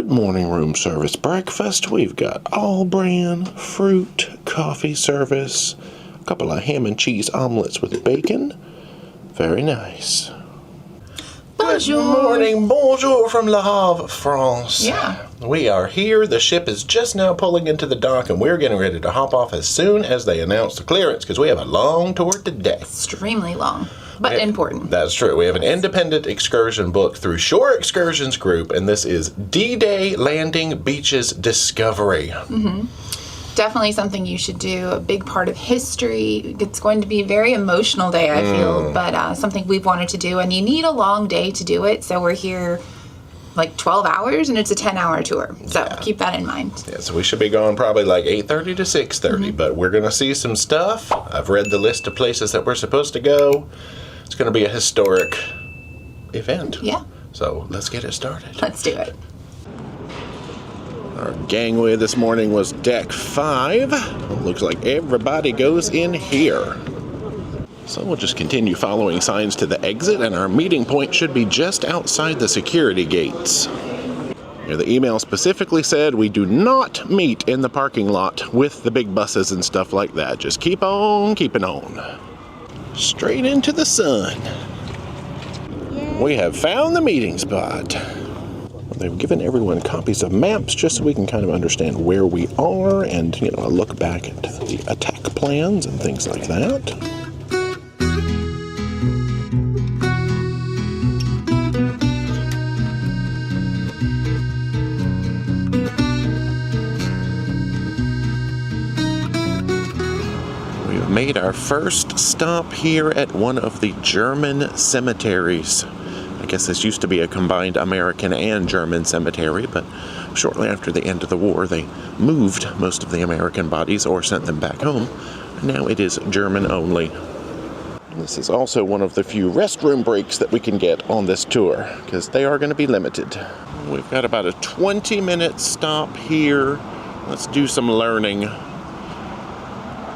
Good morning, room service breakfast. We've got all bran, fruit, coffee service, a couple of ham and cheese omelets with bacon. Very nice. Bonjour. Good morning, bonjour from Le Havre, France. Yeah. We are here. The ship is just now pulling into the dock, and we're getting ready to hop off as soon as they announce the clearance, because we have a long tour today. Extremely long, but important. That's true. We have an independent excursion booked through Shore Excursions Group, and this is D-Day Landing Beaches Discovery. Mm-hmm. Definitely something you should do, a big part of history. It's going to be a very emotional day, I feel, but something we've wanted to do, and you need a long day to do it, so we're here like 12 hours, and it's a 10-hour tour, so keep that in mind. Yeah, so we should be going probably like 8:30 to 6:30, but we're going to see some stuff. I've read the list of places that we're supposed to go. It's going to be a historic event. Yeah. So let's get it started. Let's do it. Our gangway this morning was deck 5. Looks like everybody goes in here. So we'll just continue following signs to the exit, and our meeting point should be just outside the security gates. Here, the email specifically said we do not meet in the parking lot with the big buses and stuff like that. Just keep on keeping on. Straight into the sun. We have found the meeting spot. They've given everyone copies of maps just so we can kind of understand where we are and, you know, look back at the attack plans and things like that. We've made our first stop here at one of the German cemeteries. I guess this used to be a combined American and German cemetery, but shortly after the end of the war, they moved most of the American bodies or sent them back home. Now it is German only. This is also one of the few restroom breaks that we can get on this tour, because they are going to be limited. We've got about a 20-minute stop here. Let's do some learning.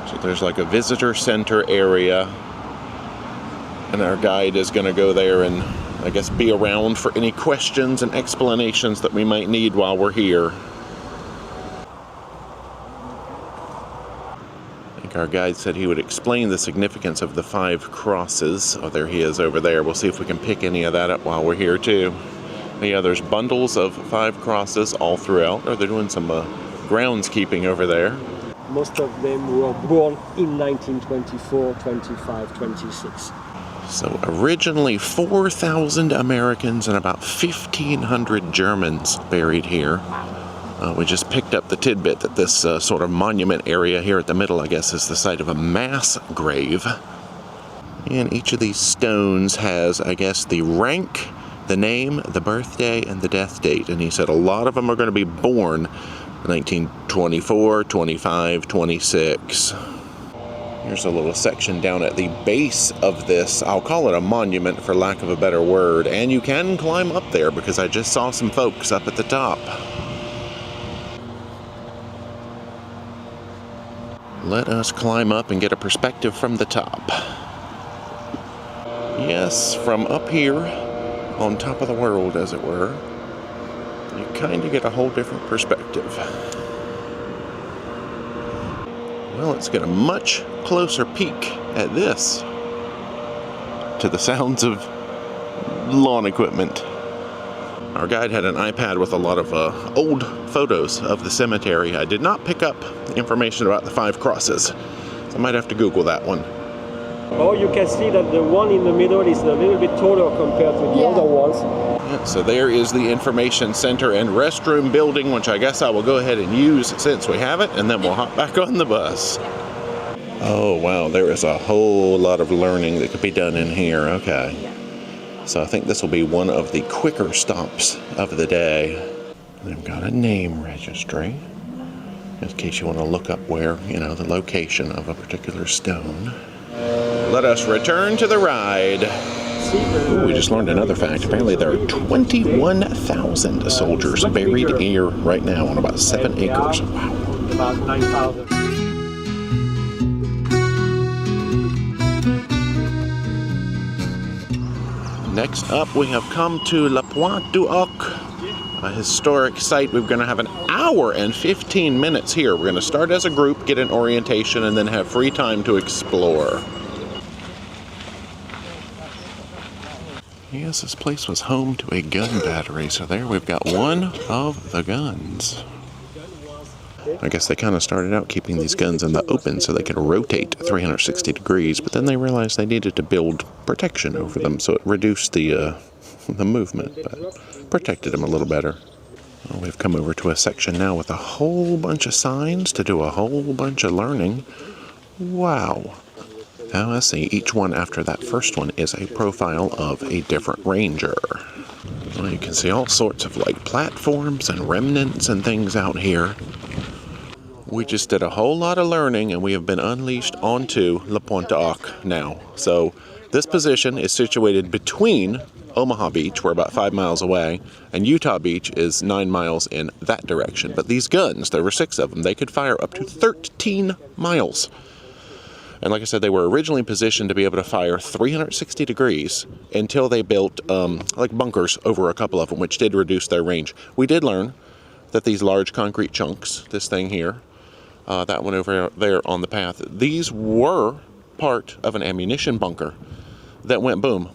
So there's like a visitor center area, and our guide is going to go there and I guess be around for any questions and explanations that we might need while we're here. I think our guide said he would explain the significance of the 5 crosses. Oh, there he is over there. We'll see if we can pick any of that up while we're here too. Yeah, there's bundles of 5 crosses all throughout. Or they're doing some groundskeeping over there. Most of them were born in 1924, 25, 26. So originally 4,000 Americans and about 1,500 Germans buried here. We just picked up the tidbit that this sort of monument area here at the middle, I guess, is the site of a mass grave. And each of these stones has, I guess, the rank, the name, the birthday, and the death date. And he said a lot of them are going to be born in 1924, 25, 26. Here's a little section down at the base of this. I'll call it a monument for lack of a better word. And you can climb up there because I just saw some folks up at the top. Let us climb up and get a perspective from the top. Yes, from up here, on top of the world, as it were, you kind of get a whole different perspective. Well, let's get a much closer peek at this to the sounds of lawn equipment. Our guide had an iPad with a lot of old photos of the cemetery. I did not pick up information about the 5 crosses, so I might have to Google that one. Oh, you can see that the one in the middle is a little bit taller compared to the other ones. Yeah, so there is the information center and restroom building, which I guess I will go ahead and use since we have it, and then we'll hop back on the bus. Oh, wow, there is a whole lot of learning that could be done in here. Okay. So I think this will be one of the quicker stops of the day. They've got a name registry, in case you want to look up where, you know, the location of a particular stone. Let us return to the ride. Ooh, we just learned another fact. Apparently there are 21,000 soldiers buried here right now on about 7 acres. Wow. About 9,000. Next up, we have come to Pointe Du Hoc, a historic site. We're going to have an hour and 15 minutes here. We're going to start as a group, get an orientation, and then have free time to explore. Yes, this place was home to a gun battery, so there we've got one of the guns. I guess they kind of started out keeping these guns in the open so they could rotate 360 degrees, but then they realized they needed to build protection over them, so it reduced the movement, but protected them a little better. Well, we've come over to a section now with a whole bunch of signs to do a whole bunch of learning. Wow. Now I see each one after that first one is a profile of a different ranger. Well, you can see all sorts of like platforms and remnants and things out here. We just did a whole lot of learning and we have been unleashed onto Pointe Du Hoc now. So this position is situated between Omaha Beach, we're about 5 miles away, and Utah Beach is 9 miles in that direction. But these guns, there were 6 of them, they could fire up to 13 miles. And like I said, they were originally positioned to be able to fire 360 degrees until they built like bunkers over a couple of them, which did reduce their range. We did learn that these large concrete chunks, this thing here, that one over there on the path, these were part of an ammunition bunker that went boom.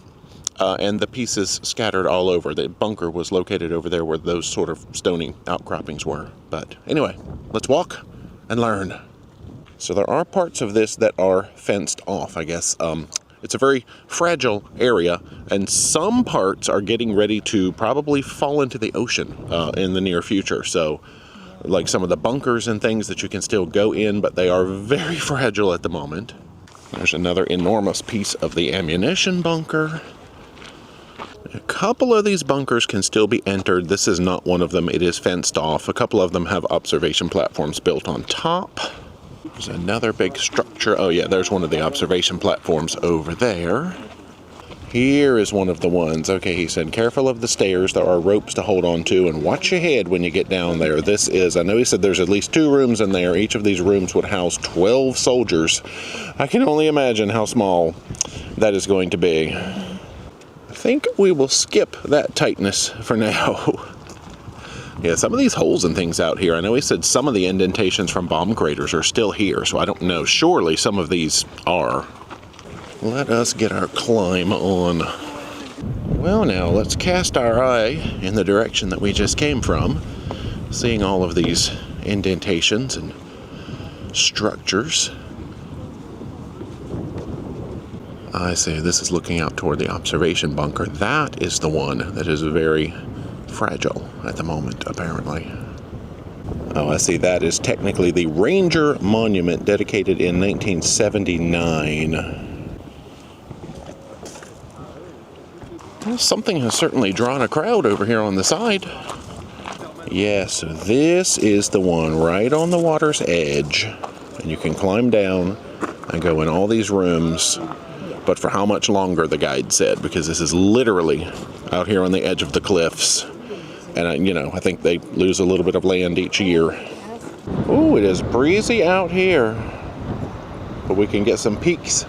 And the pieces scattered all over. The bunker was located over there where those sort of stony outcroppings were. But anyway, let's walk and learn. So there are parts of this that are fenced off, I guess. It's a very fragile area, and some parts are getting ready to probably fall into the ocean in the near future. So, like some of the bunkers and things that you can still go in, but they are very fragile at the moment. There's another enormous piece of the ammunition bunker. A couple of these bunkers can still be entered. This is not one of them. It is fenced off. A couple of them have observation platforms built on top. There's another big structure. Oh yeah, there's one of the observation platforms over there. Here is one of the ones. Okay, he said, careful of the stairs. There are ropes to hold on to, and watch your head when you get down there. This is, I know he said there's at least 2 rooms in there. Each of these rooms would house 12 soldiers. I can only imagine how small that is going to be. I think we will skip that tightness for now. Yeah, some of these holes and things out here, I know he said some of the indentations from bomb craters are still here, so I don't know. Surely some of these are. Let us get our climb on. Well, now let's cast our eye in the direction that we just came from, seeing all of these indentations and structures. I see, this is looking out toward the observation bunker. That is the one that is very fragile at the moment, apparently. Oh, I see, that is technically the Ranger Monument dedicated in 1979. Well, something has certainly drawn a crowd over here on the side. Yes, this is the one right on the water's edge. And you can climb down and go in all these rooms. But for how much longer, the guide said, because this is literally out here on the edge of the cliffs. And, I think they lose a little bit of land each year. Ooh, it is breezy out here. But we can get some peeks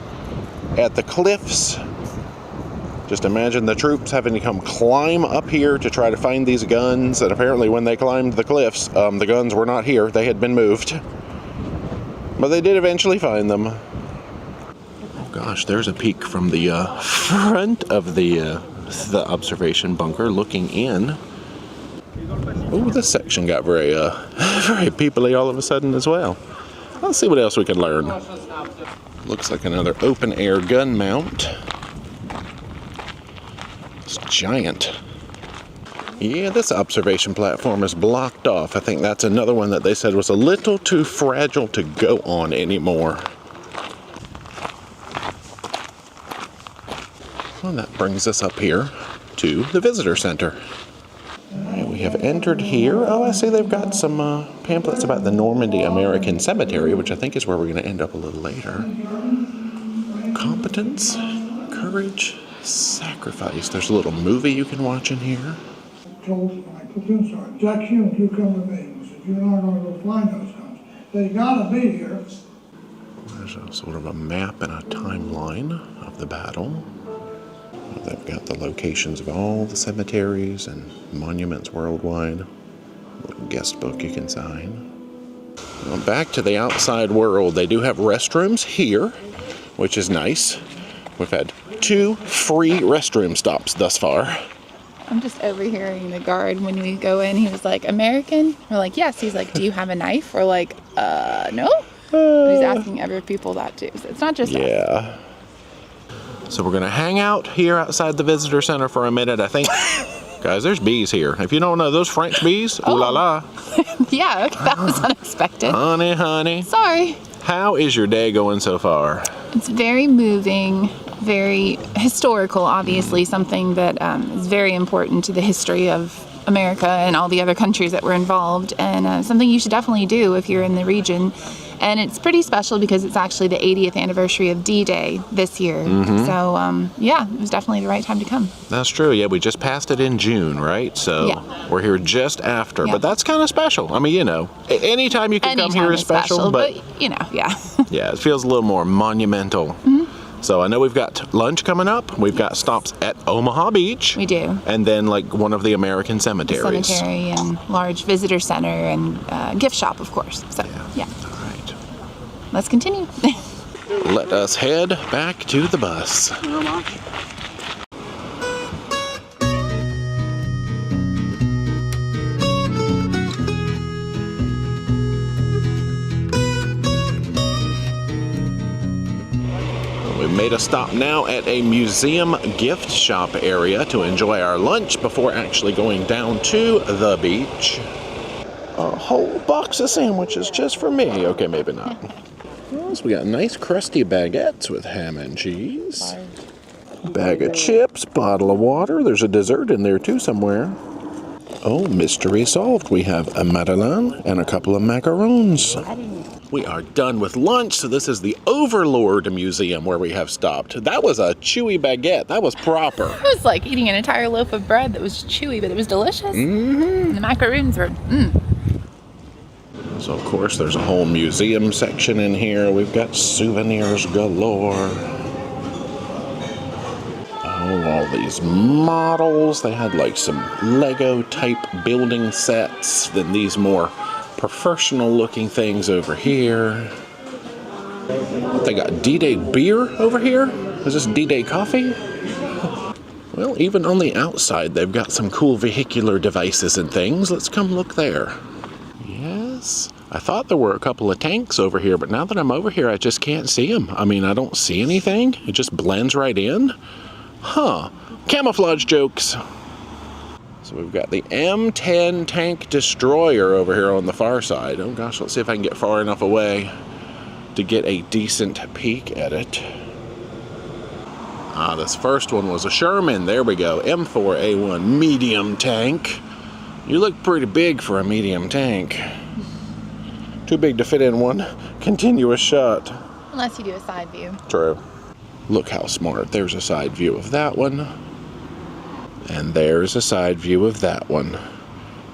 at the cliffs. Just imagine the troops having to come climb up here to try to find these guns. And apparently when they climbed the cliffs, the guns were not here. They had been moved. But they did eventually find them. Oh gosh, there's a peek from the front of the observation bunker looking in. Oh, this section got very peoply all of a sudden as well. Let's see what else we can learn. Looks like another open air gun mount. It's giant. Yeah, this observation platform is blocked off. I think that's another one that they said was a little too fragile to go on anymore. Well, that brings us up here to the visitor center. We have entered here. Oh, I see they've got some pamphlets about the Normandy American Cemetery, which I think is where we're going to end up a little later. Competence, courage, sacrifice. There's a little movie you can watch in here. Told my platoon sergeant, Jack Hume, you come with me. He said, you're not going to go find those guns. They got to be here. There's a sort of a map and a timeline of the battle. They've got the locations of all the cemeteries and monuments worldwide. A little guest book you can sign. Well, back to the outside world. They do have restrooms here, which is nice. We've had 2 free restroom stops thus far. I'm just overhearing the guard when we go in. He was like, American? We're like, yes. He's like, do you have a knife? We're like, no. He's asking other people that too. So it's not just us. Yeah. So we're going to hang out here outside the visitor center for a minute, I think. Guys, there's bees here. If you don't know those French bees, ooh la la. Yeah, okay, that was unexpected. Honey. Sorry. How is your day going so far? It's very moving, very historical, obviously, something that is very important to the history of America and all the other countries that were involved, and something you should definitely do if you're in the region. And it's pretty special because it's actually the 80th anniversary of D-Day this year. So, yeah, it was definitely the right time to come. That's true. Yeah, we just passed it in June, right? So Yeah. we're here just after. Yeah. But that's kind of special. I mean, you know, anytime you can come here is special. But, you know, yeah. Yeah, it feels a little more monumental. So I know we've got lunch coming up. We've got stops at Omaha Beach. We do. And then like one of the American cemeteries. Cemetery and large visitor center and gift shop, of course. So, yeah. All right. Let's continue. Let us head back to the bus. We made a stop now at a museum gift shop area to enjoy our lunch before actually going down to the beach. A whole box of sandwiches just for me. Okay, maybe not. So we got nice crusty baguettes with ham and cheese. Bag of chips, bottle of water. There's a dessert in there too somewhere. Oh, mystery solved. We have a madeleine and a couple of macarons. We are done with lunch, so this is the Overlord Museum where we have stopped. That was a chewy baguette. That was proper. It was like eating an entire loaf of bread that was chewy, but it was delicious. And the macaroons were, So, of course, there's a whole museum section in here. We've got souvenirs galore. Oh, all these models. They had like some Lego-type building sets. Then these more professional-looking things over here. They got D-Day beer over here? Is this D-Day coffee? Well, even on the outside, they've got some cool vehicular devices and things. Let's come look there. Yes. I thought there were a couple of tanks over here, but now that I'm over here, I just can't see them. I mean, I don't see anything. It just blends right in. Huh. Camouflage jokes. So we've got the M10 tank destroyer over here on the far side. Oh gosh, let's see if I can get far enough away to get a decent peek at it. Ah, this first one was a Sherman. There we go. M4A1 medium tank. You look pretty big for a medium tank. Too big to fit in one continuous shot. unless you do a side view. True. Look how smart. There's a side view of that one. And there's a side view of that one.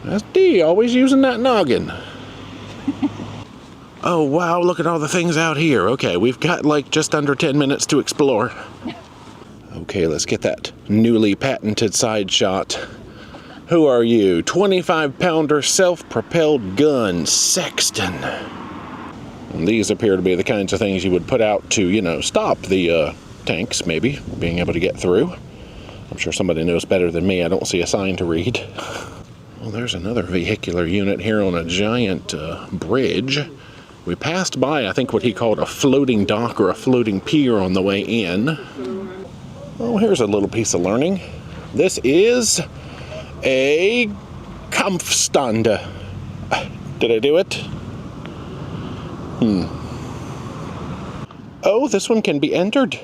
That's D, always using that noggin. Oh, wow, look at all the things out here. Okay, we've got like just under 10 minutes to explore. Okay, let's get that newly patented side shot. Who are you? 25-pounder self-propelled gun, Sexton. And these appear to be the kinds of things you would put out to, you know, stop the tanks, maybe, being able to get through. I'm sure somebody knows better than me. I don't see a sign to read. Well, there's another vehicular unit here on a giant bridge. We passed by, I think, what he called a floating dock or a floating pier on the way in. Oh, here's a little piece of learning. This is a Kampfstand. Did I do it? Oh, this one can be entered.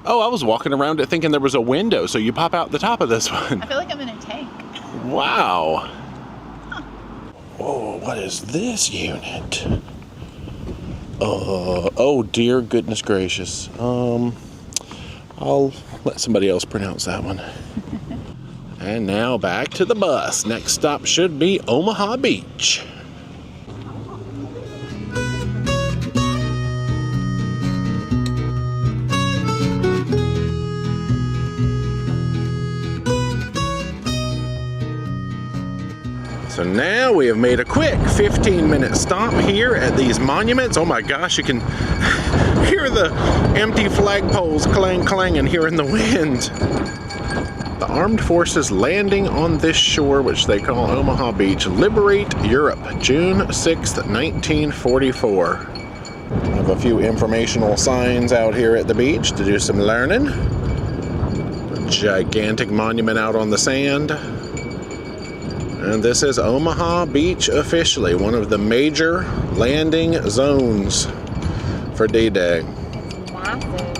Oh, I was walking around it thinking there was a window, so you pop out the top of this one. I feel like I'm in a tank. Wow. Whoa, what is this unit? Oh dear goodness gracious. I'll let somebody else pronounce that one. And now back to the bus. Next stop should be Omaha Beach. So now we have made a quick 15-minute stop here at these monuments. Oh my gosh, you can hear the empty flagpoles clanging here in the wind. The armed forces landing on this shore, which they call Omaha Beach. Liberate Europe, June 6th, 1944. I have a few informational signs out here at the beach to do some learning. A gigantic monument out on the sand. And this is Omaha Beach officially, one of the major landing zones for D-Day. Massive.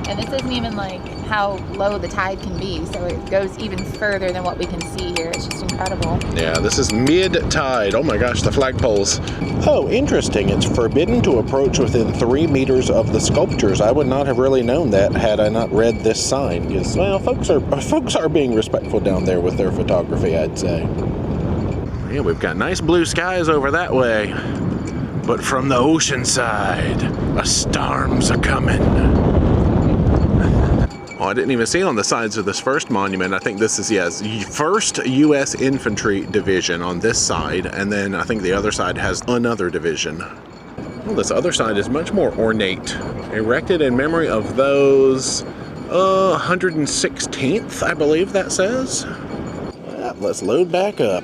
And this isn't even like how low the tide can be, so it goes even further than what we can see here. It's just incredible. Yeah, this is mid-tide. Oh my gosh, the flagpoles. Oh, interesting. It's forbidden to approach within 3 meters of the sculptures. I would not have really known that had I not read this sign. Because, well, folks are being respectful down there with their photography, I'd say. Yeah, we've got nice blue skies over that way. But from the ocean side, a storm's a-coming. Oh, I didn't even see on the sides of this first monument. I think this is, yes, 1st U.S. Infantry Division on this side, and then I think the other side has another division. Well, this other side is much more ornate. Erected in memory of those 116th, I believe that says. Yeah, let's load back up.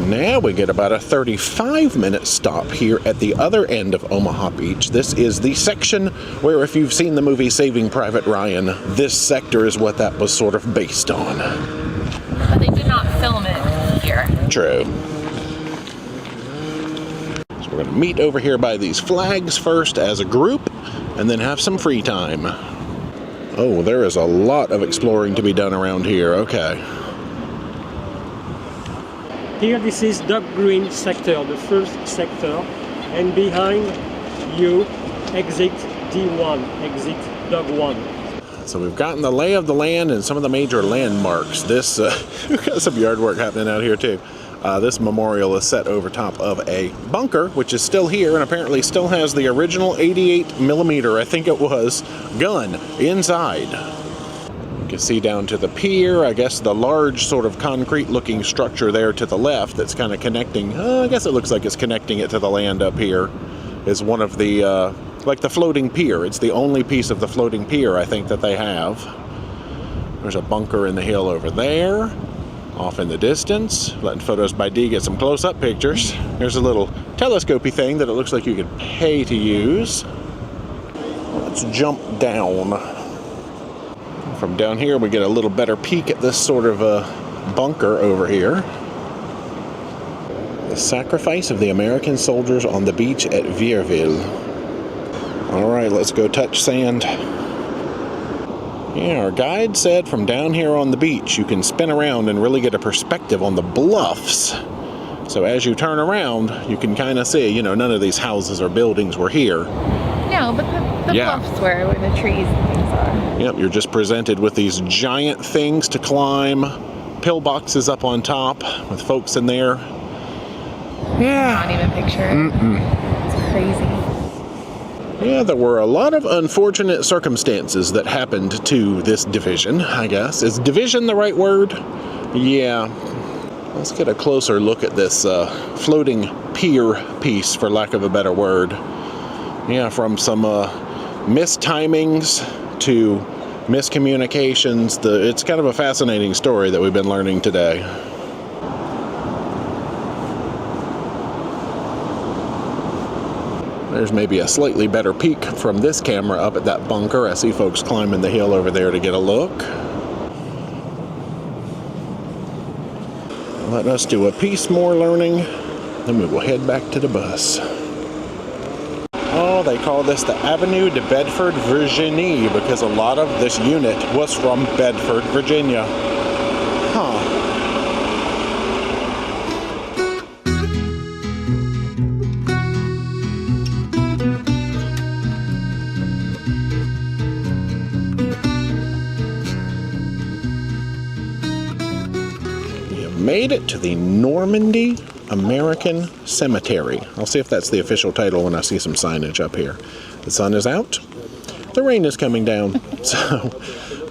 Now we get about a 35-minute stop here at the other end of Omaha Beach. This is the section where, if you've seen the movie Saving Private Ryan, this sector is what that was sort of based on. But they did not film it here. True. So we're going to meet over here by these flags first as a group, and then have some free time. Oh, there is a lot of exploring to be done around here. Okay. Here, this is Dock Green sector, the first sector, and behind you, exit D1, exit Dock 1. So we've gotten the lay of the land and some of the major landmarks. This, we've got some yard work happening out here too. This memorial is set over top of a bunker, which is still here and apparently still has the original 88mm, I think it was, gun inside. You can see down to the pier, I guess the large sort of concrete looking structure there to the left that's kind of connecting, I guess it looks like it's connecting it to the land up here, is one of the, like the floating pier. It's the only piece of the floating pier I think that they have. There's a bunker in the hill over there, off in the distance, letting Photos by D get some close-up pictures. There's a little telescopy thing that it looks like you could pay to use. Let's jump down. From down here, we get a little better peek at this sort of bunker over here. The sacrifice of the American soldiers on the beach at Vierville. All right, let's go touch sand. Yeah, our guide said from down here on the beach, you can spin around and really get a perspective on the bluffs. So as you turn around, you can kind of see, you know, none of these houses or buildings were here. No, but the bluffs were where the trees and things are. Yep, you're just presented with these giant things to climb, pillboxes up on top with folks in there. Yeah. Not even picture it. It's crazy. Yeah, there were a lot of unfortunate circumstances that happened to this division, I guess. Is division the right word? Yeah. Let's get a closer look at this floating pier piece, for lack of a better word. Yeah, from some mistimings to miscommunications. It's kind of a fascinating story that we've been learning today. There's maybe a slightly better peek from this camera up at that bunker. I see folks climbing the hill over there to get a look. Let us do a piece more learning, then we will head back to the bus. Oh, they call this the Avenue de Bedford, Virginie, because a lot of this unit was from Bedford, Virginia. Huh. Made it to the Normandy American Cemetery. I'll see if that's the official title when I see some signage up here. The sun is out. The rain is coming down. So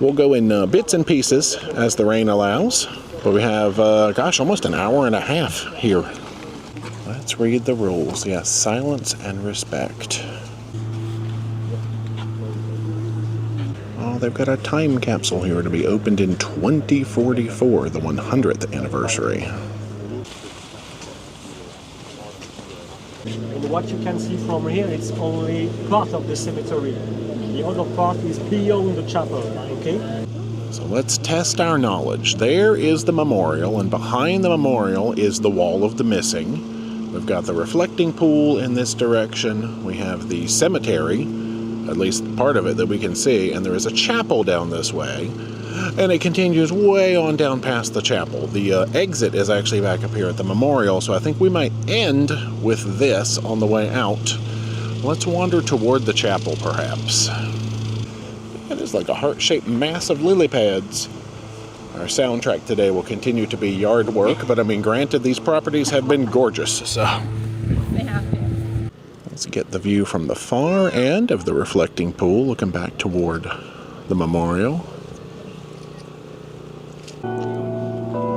we'll go in bits and pieces as the rain allows. But we have, gosh, almost an hour and a half here. Let's read the rules. Yes, silence and respect. Oh, they've got a time capsule here to be opened in 2044, the 100th anniversary. And what you can see from here, it's only part of the cemetery. The other part is beyond the chapel, okay? So let's test our knowledge. There is the memorial, and behind the memorial is the wall of the missing. We've got the reflecting pool in this direction. We have the cemetery, at least part of it that we can see, and there is a chapel down this way. And it continues way on down past the chapel. The exit is actually back up here at the memorial, so I think we might end with this on the way out. Let's wander toward the chapel, perhaps. It is like a heart-shaped mass of lily pads. Our soundtrack today will continue to be yard work, but I mean, granted, these properties have been gorgeous, so... They have to. Let's get the view from the far end of the reflecting pool, looking back toward the memorial.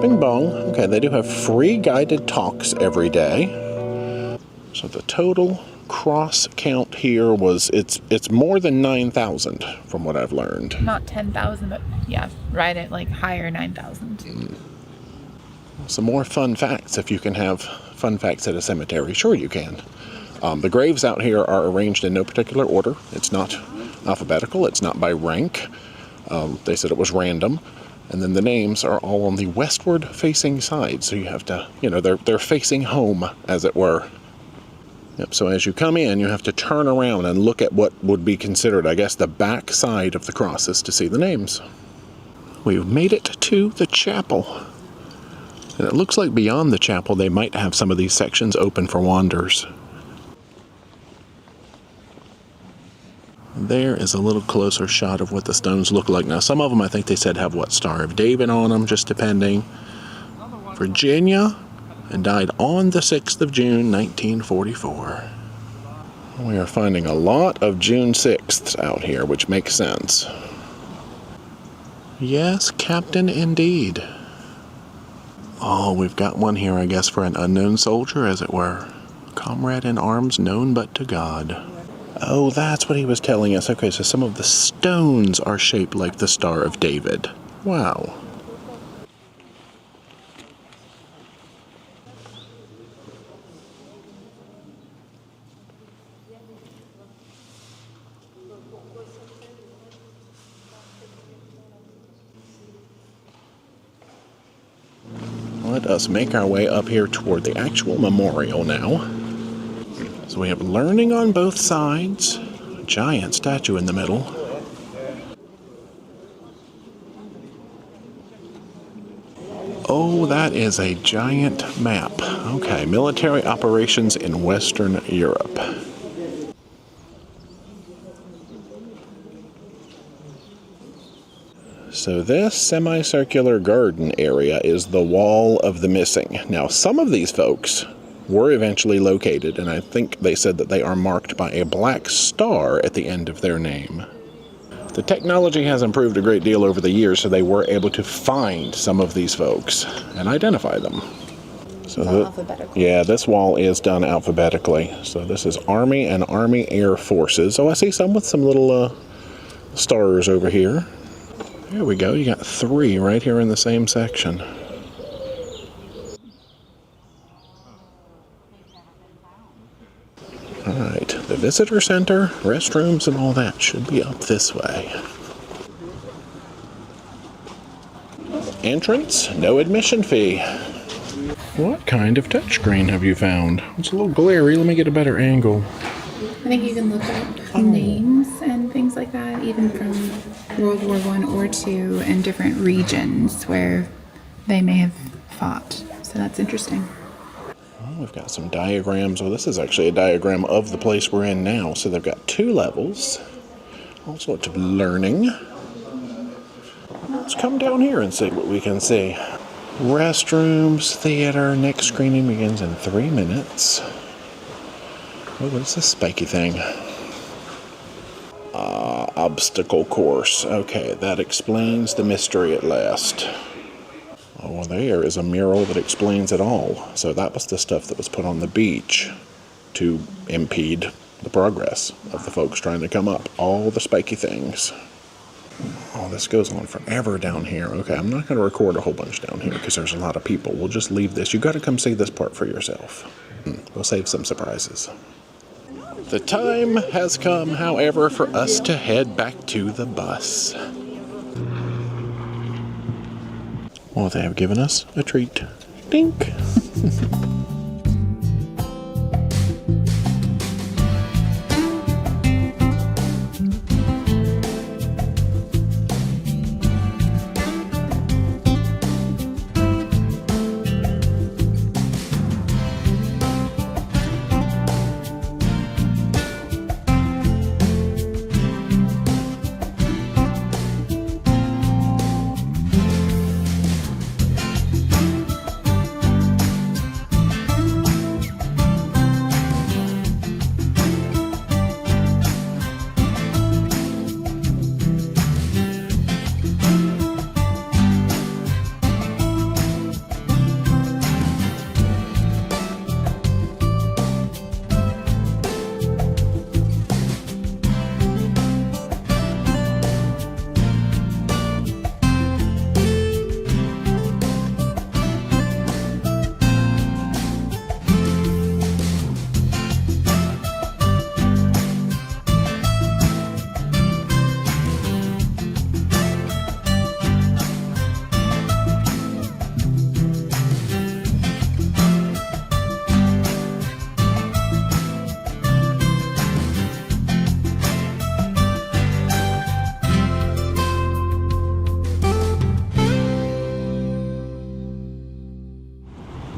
Bing bong. Okay, they do have free guided talks every day. So the total cross count here was, it's more than 9,000 from what I've learned. Not 10,000, but yeah, right at like higher 9,000. Some more fun facts, if you can have fun facts at a cemetery. Sure you can. The graves out here are arranged in no particular order. It's not alphabetical. It's not by rank. They said it was random. And then the names are all on the westward facing side. So you have to, they're facing home, as it were. Yep, so as you come in, you have to turn around and look at what would be considered, I guess, the back side of the crosses to see the names. We've made it to the chapel. And it looks like beyond the chapel, they might have some of these sections open for wanders. There is a little closer shot of what the stones look like. Now, some of them, I think they said have, Star of David on them, just depending. Virginia, and died on the 6th of June, 1944. We are finding a lot of June 6ths out here, which makes sense. Yes, Captain, indeed. Oh, we've got one here, I guess, for an unknown soldier, as it were. Comrade in arms known but to God. Oh, that's what he was telling us. Okay, so some of the stones are shaped like the Star of David. Wow. Let us make our way up here toward the actual memorial now. So we have learning on both sides, a giant statue in the middle. Oh, that is a giant map. Okay, military operations in Western Europe. So this semicircular garden area is the Wall of the Missing. Now, some of these folks were eventually located, and I think they said that they are marked by a black star at the end of their name. The technology has improved a great deal over the years, so they were able to find some of these folks and identify them. So alphabetical. Yeah, this wall is done alphabetically. So this is Army and Army Air Forces. Oh, I see some with some little stars over here. There we go. You got 3 right here in the same section. Alright, the visitor center, restrooms, and all that should be up this way. Entrance, no admission fee. What kind of touchscreen have you found? It's a little glary. Let me get a better angle. I think you can look up names and things like that, even from World War I or II, in different regions where they may have fought. So that's interesting. We've got some diagrams. Well, this is actually a diagram of the place we're in now. So they've got 2 levels. All sorts of learning. Let's come down here and see what we can see. Restrooms, theater. Next screening begins in 3 minutes. Oh, what is this spiky thing? Obstacle course. Okay, that explains the mystery at last. Oh, well, there is a mural that explains it all. So that was the stuff that was put on the beach to impede the progress of the folks trying to come up. All the spiky things. Oh, this goes on forever down here. Okay, I'm not going to record a whole bunch down here because there's a lot of people. We'll just leave this. You got to come see this part for yourself. We'll save some surprises. The time has come, however, for us to head back to the bus. Well, they have given us a treat. Dink!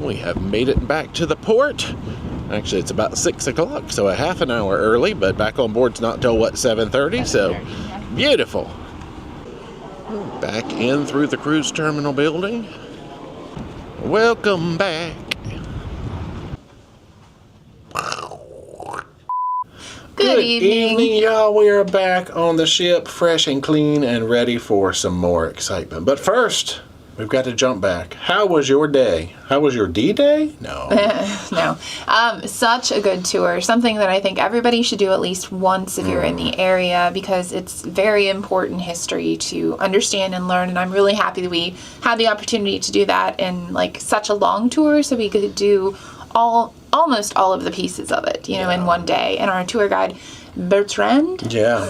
We have made it back to the port. Actually, it's about 6 o'clock, so a half an hour early, but back on board's not till, 7:30, so beautiful. We're back in through the cruise terminal building. Welcome back. Good evening. Y'all. We are back on the ship, fresh and clean and ready for some more excitement. But first, we've got to jump back. How was your day? How was your D-Day? No. No. Such a good tour. Something that I think everybody should do at least once if you're in the area, because it's very important history to understand and learn. And I'm really happy that we had the opportunity to do that in such a long tour, so we could do almost all of the pieces of it, in one day. And our tour guide, Bertrand. Yeah.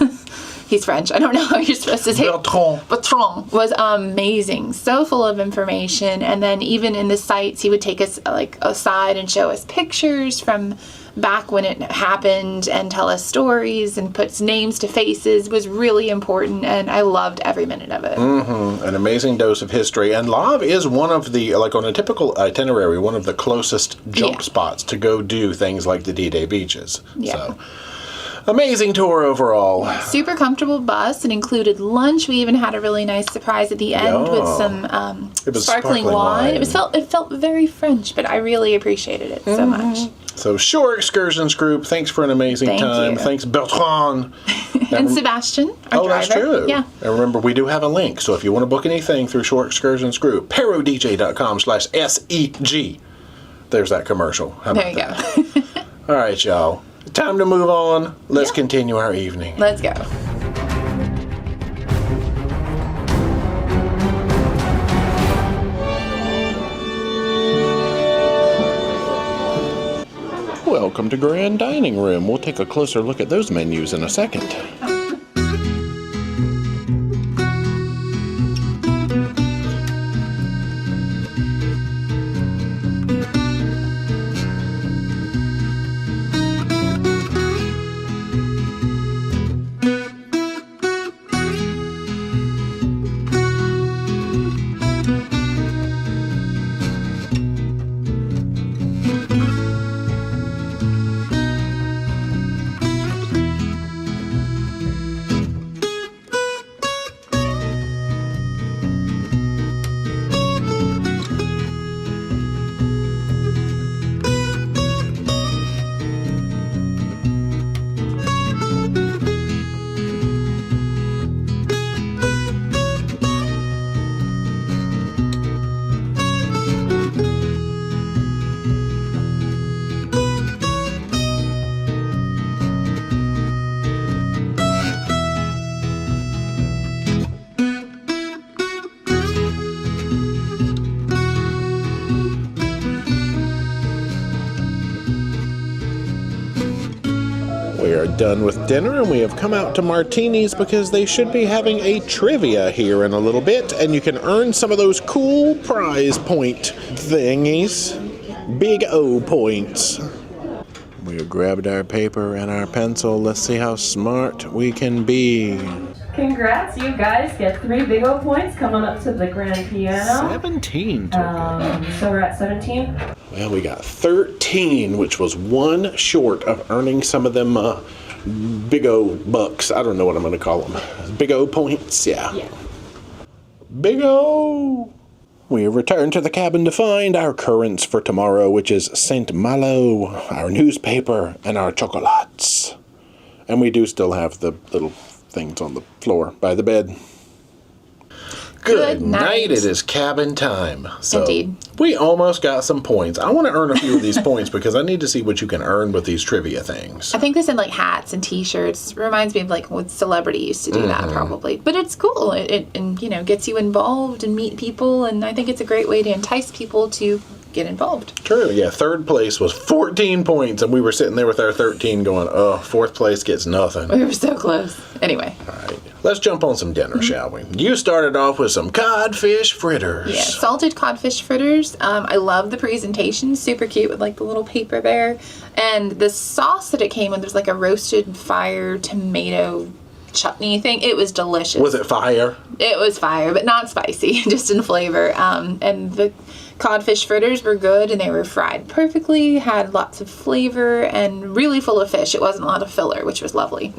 He's French. I don't know how you're supposed to say it. Bertrand was amazing. So full of information. And then even in the sites, he would take us aside and show us pictures from back when it happened and tell us stories and puts names to faces. It was really important, and I loved every minute of it. An amazing dose of history. And Havre is one of the, on a typical itinerary, one of the closest jump spots to go do things like the D-Day beaches. Yeah. So, amazing tour overall. Super comfortable bus. It included lunch. We even had a really nice surprise at the end with some sparkling wine. It felt very French, but I really appreciated it so much. So Shore Excursions Group, thanks for an amazing time. You. Thanks, Bertrand. And Sebastian, our driver. That's true. Yeah. And remember, we do have a link, so if you want to book anything through Shore Excursions Group, parodj.com/SEG. There's that commercial. How about there that? you go. All right, y'all. Time to move on. Let's continue our evening. Let's go. Welcome to Grand Dining Room. We'll take a closer look at those menus in a second. done with dinner, and we have come out to Martini's because they should be having a trivia here in a little bit, and you can earn some of those cool prize point thingies. Big O points. We have grabbed our paper and our pencil. Let's see how smart we can be. Congrats, you guys get 3 big O points coming up to the grand piano. 17. So we're at 17. Well, we got 13, which was one short of earning some of them big O bucks. I don't know what I'm going to call them. Big O points, yeah. Big O! We have returned to the cabin to find our currents for tomorrow, which is Saint Malo, our newspaper, and our chocolates. And we do still have the little things on the floor by the bed. Good night. It is cabin time. So Indeed. We almost got some points. I want to earn a few of these points because I need to see what you can earn with these trivia things. I think this in like hats and T-shirts reminds me of like what celebrity used to do that probably. But it's cool. It and you know gets you involved and meet people, and I think it's a great way to entice people to get involved. True. Yeah. Third place was 14 points, and we were sitting there with our 13 going, oh, fourth place gets nothing. We were so close. Anyway. All right. Let's jump on some dinner, shall we? You started off with some codfish fritters. Yeah, salted codfish fritters. I love the presentation. Super cute with like the little paper there. And the sauce that it came with was like a roasted fire tomato chutney thing. It was delicious. Was it fire? It was fire, but not spicy, just in flavor. And the codfish fritters were good, and they were fried perfectly, had lots of flavor, and really full of fish. It wasn't a lot of filler, which was lovely.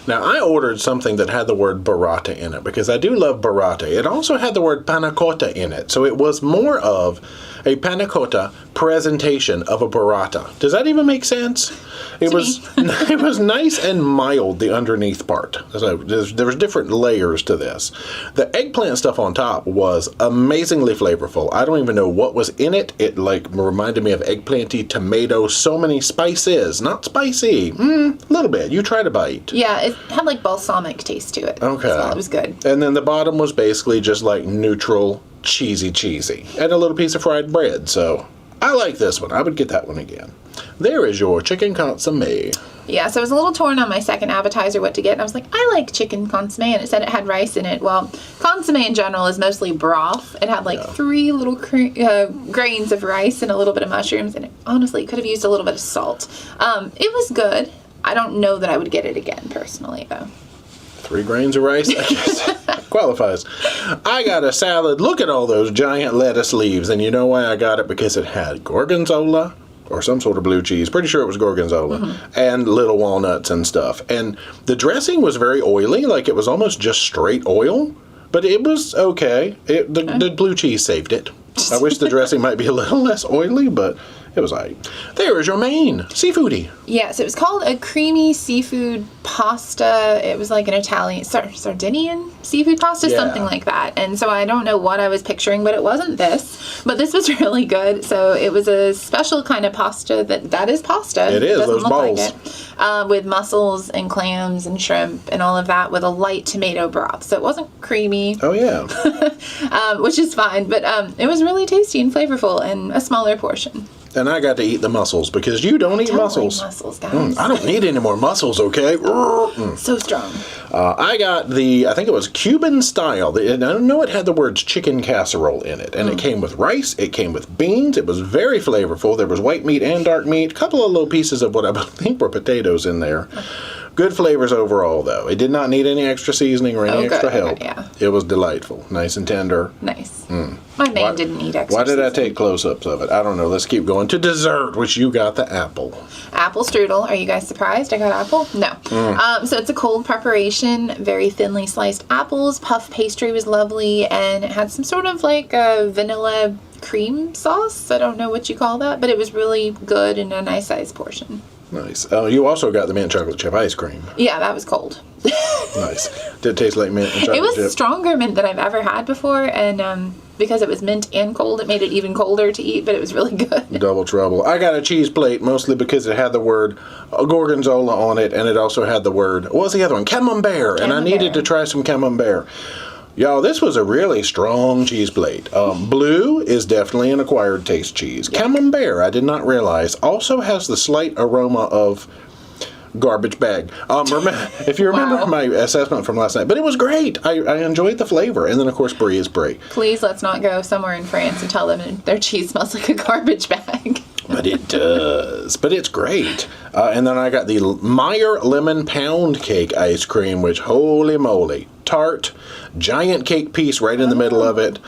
Now, I ordered something that had the word burrata in it because I do love burrata. It also had the word panna cotta in it, so it was more of a panna cotta presentation of a burrata. Does that even make sense? It was nice and mild, the underneath part. So there was different layers to this. The eggplant stuff on top was amazingly flavorful. I don't even know what was in it. It like reminded me of eggplanty, tomato, so many spices. Not spicy. A little bit. You tried a bite. Yeah, it had like balsamic taste to it. Okay. As well. It was good. And then the bottom was basically just like neutral, cheesy. And a little piece of fried bread. So I like this one. I would get that one again. There is your chicken consomme. Yeah, so I was a little torn on my second appetizer what to get. And I was like, I like chicken consomme, and it said it had rice in it. Well, consomme in general is mostly broth. It had like 3 little grains of rice and a little bit of mushrooms, and it honestly could have used a little bit of salt. It was good. I don't know that I would get it again personally, though. 3 grains of rice, I guess. Qualifies. I got a salad. Look at all those giant lettuce leaves. And you know why I got it? Because it had gorgonzola or some sort of blue cheese. Pretty sure it was gorgonzola. And little walnuts and stuff. And the dressing was very oily. Like it was almost just straight oil. But it was okay. The blue cheese saved it. I wish the dressing might be a little less oily, but it was all right. There is your main seafoodie. Yes, it was called a creamy seafood pasta. It was like an Italian, Sardinian seafood pasta, something like that. And so I don't know what I was picturing, but it wasn't this. But this was really good. So it was a special kind of pasta that is pasta. It is, doesn't those look balls. like it. With mussels and clams and shrimp and all of that with a light tomato broth. So it wasn't creamy. Oh, yeah. Which is fine. But it was really tasty and flavorful and a smaller portion. And I got to eat the mussels because you don't eat mussels. Like mussels, guys. I don't need any more mussels, okay? So strong. I got I think it was Cuban style. And I know it had the words chicken casserole in it. And it came with rice. It came with beans. It was very flavorful. There was white meat and dark meat. A couple of little pieces of what I think were potatoes in there. Good flavors overall, though. It did not need any extra seasoning or any extra help. Yeah. It was delightful. Nice and tender. Nice. My main didn't need extra Why did I seasoning. take close-ups of it? I don't know. Let's keep going to dessert, which you got the apple. Apple strudel. Are you guys surprised I got apple? No. So it's a cold preparation, very thinly sliced apples. Puff pastry was lovely, and it had some sort of like a vanilla cream sauce. I don't know what you call that, but it was really good in a nice sized portion. Nice. You also got the mint chocolate chip ice cream. Yeah, that was cold. Nice. Did it taste like mint and chocolate It was chip? stronger mint than I've ever had before, and because it was mint and cold, it made it even colder to eat, but it was really good. Double trouble. I got a cheese plate mostly because it had the word gorgonzola on it, and it also had the word, what was the other one? Camembert. And I needed to try some camembert. Y'all, this was a really strong cheese plate. Blue is definitely an acquired taste cheese. Camembert, I did not realize, also has the slight aroma of garbage bag. If you remember Wow. my assessment from last night, but it was great. I enjoyed the flavor, and then of course brie is brie. Please let's not go somewhere in France and tell them their cheese smells like a garbage bag. But it does. But it's great. And then I got the Meyer Lemon Pound Cake ice cream, which, holy moly, tart, giant cake piece right in the middle of it.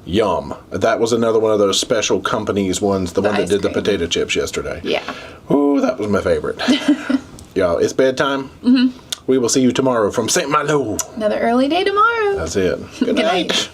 Yum. That was another one of those special companies ones, the one that ice did the cream. potato chips yesterday. Yeah. Ooh, that was my favorite. Y'all, it's bedtime. Mm-hmm. We will see you tomorrow from St. Malo. Another early day tomorrow. That's it. Good Good night. night.